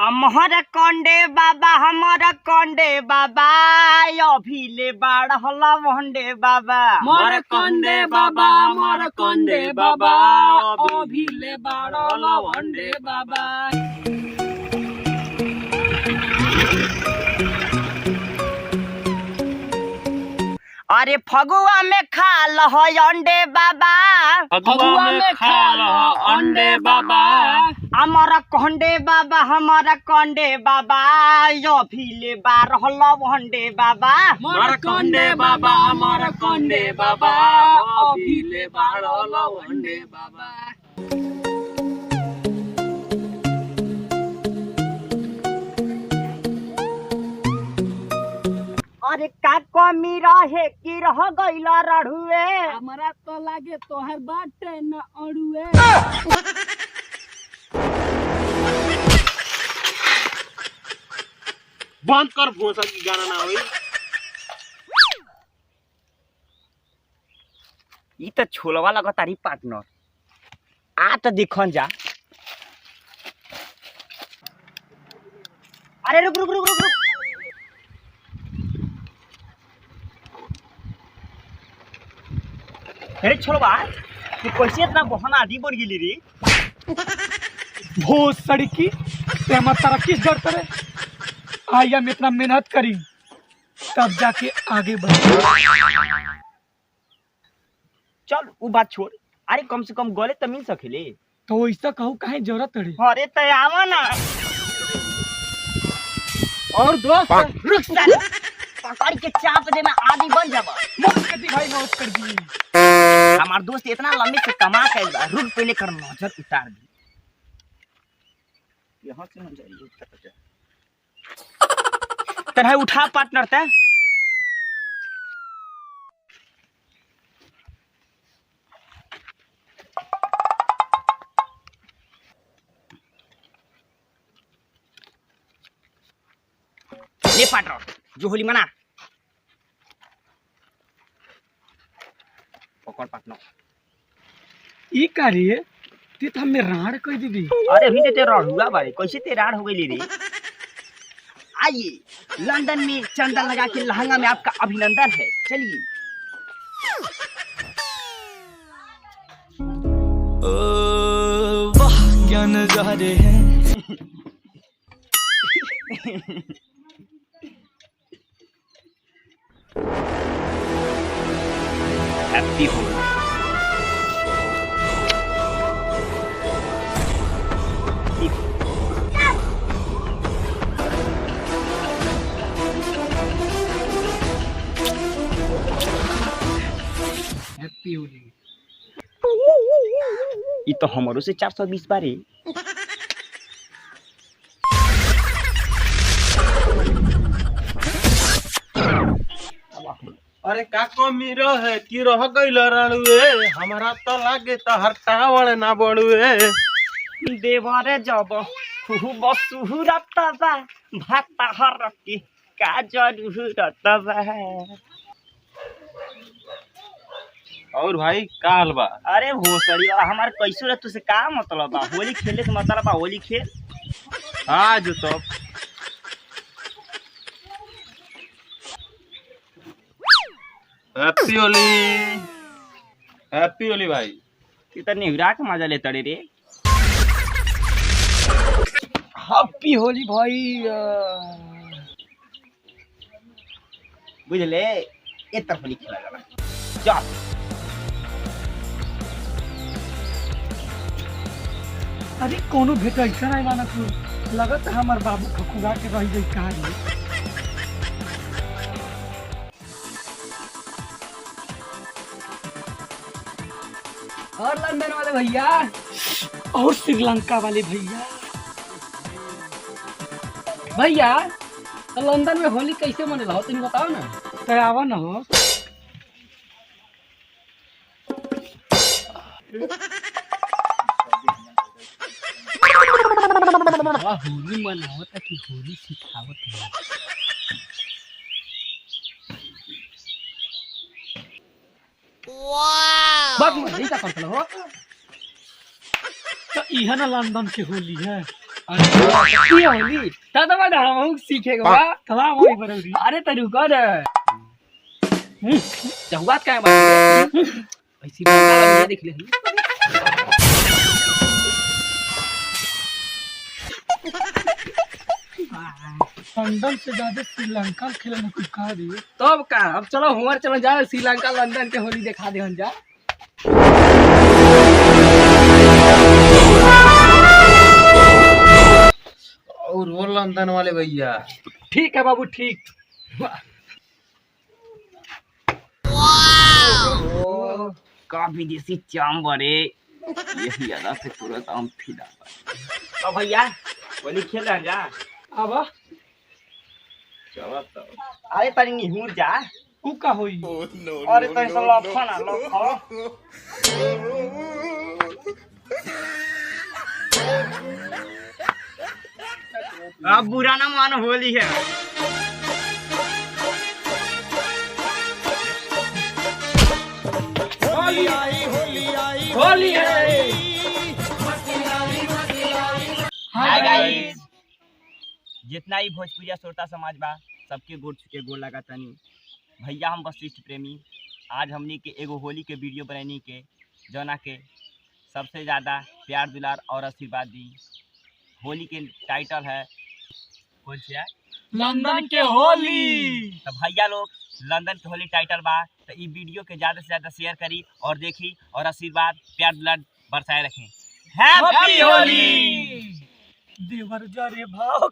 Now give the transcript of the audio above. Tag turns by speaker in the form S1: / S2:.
S1: हमार कंडे बाबा हमार कंडे बाबा अभिले बाढ़ला वंडे बाबा
S2: हमार कंडे बाबा हमार कंडे बाबा अभिले बाढ़ला वंडे बाबा।
S1: अरे फगुआ में खा लह अंडे बाबा
S2: फगुआ में खा लह अंडे बाबा
S1: हमारा कंडे बाबा हमारा कंडे बाबा अभिले बाढ़ला वंडे बाबा
S2: हमार कंडे बाबा हमार कंडे बाबा अभिले बाढ़ला वंडे बाबा।
S1: अरे का कमी रहे कि रह गइला रढ़ुए
S2: हमरा तो लागे तोहर बाटे न अड़ुए।
S3: बंद कर भोसा की गाना ना होई।
S1: ई तो छोलवा लगतारी पार्टनर आ तो देखन जा। अरे रुक रुक रुक रुक रुक अरे छोलवा तू कैसे इतना बहना आदि बन गेली रे
S4: भोज सड़की ते हम तरक्की जड़ करे आई हम इतना मेहनत करी तब जाके आगे बढ़े।
S1: चल वो बात छोड़। अरे कम से कम गले तो मिल सकेले
S4: तो ऐसा कहूँ काहे जरूरत पड़ी।
S1: अरे तय आवा ना
S4: और दोस्त
S1: रुक साले पकड़ के चाप दे में आदि बन जाबा।
S4: मौत कर दी भाई मौत कर दी।
S1: हमार दोस्त इतना लंबे से कमा के बा रुक पहले कर नजर उतार दी। यहाँ से हम जाइए तरह उठा पार्टनर ते ले पार्टनर जो होली मना पकड़ पार्टनर
S4: ई कार्य ते तो हमें राड़ कह दीदी।
S1: अरे अभी ते राड़ हुआ बारे कैसे ते राड़ हो गई रे। आइए लंदन में चंदन लगा के लहंगा में आपका अभिनंदन है। चलिए
S5: वाह क्या नजारे हैं।
S1: हैप्पी होली।
S4: हैप्पी होली।
S1: ये तो हमारो से 420 बारे।
S3: अरे का कमी रहे कि रह गइल रणुए हमरा तो लागे तो हटावड़ ना बड़ुए।
S1: देवरे जब खूब सुहरत बा भाता हर के का जरूरत बा।
S3: और भाई का हाल बा।
S1: अरे भोसड़ी वाला हमार कैसे रह तुझसे का मतलब बा। होली खेले के मतलब बा होली खेल।
S3: आज तो हैप्पी होली भाई।
S1: तू तो नेवरा के मजा लेता रे।
S4: हैप्पी होली भाई।
S1: बुझले एक तरफ होली खेला जाला। चल
S4: अरे कोनो भेट ऐसा नहीं माना तू लगत हमार बाबू खकुआ के रह गई कहानी।
S2: और लंदन वाले भैया
S4: और श्रीलंका वाले भैया।
S2: भैया तो लंदन में होली कैसे मनेला हो तुम बताओ ना।
S4: तो आवा न हो।
S2: होली मनावत कि होली सिखावत है। बाप रे का करत हो।
S4: तो इहा ना लंदन के होली है।
S2: की होली दादा बड़ा हम सीखेगा बा।
S4: कला वही बरौरी।
S2: अरे तरू कर जहुआत का है बात ऐसी बात देख ले।
S4: लंदन से ज्यादा श्रीलंका खेलने को कहा दिए।
S2: तब का अब चलो हमार चलो जा श्रीलंका लंदन के होली दिखा दे हम जा।
S3: और वो लंदन वाले भैया।
S2: ठीक है बाबू ठीक।
S1: का विदेशी चाम बड़े यही अदा से तुरंत हम फिदा। तो भैया होली खेल रहा जा।
S4: अब
S1: चलो तो अरे तनी निहुर जा।
S4: ऊ का होई।
S1: अरे तनी तो लफा ना लफा। अब बुरा ना मानो होली है।
S2: होली आई होली है।
S1: हाय गाइस, जितना ही भोजपुरिया श्रोता समाज बा सबके गोड़ छुके गोड़ लगा तनी। भैया हम वशिष्ठ प्रेमी आज हमनी के एगो होली के वीडियो बनानी के जना के सबसे ज़्यादा प्यार दुलार और आशीर्वाद दी। होली के टाइटल है कौन सी है?
S4: लंदन के होली।
S1: तो भैया लोग लंदन के होली टाइटल बा तो ये वीडियो के ज़्यादा से ज़्यादा शेयर करी और देखी और आशीर्वाद प्यार दुलार बरसाए रखें। हैप्पी होली।
S4: देवर जा रे भाव।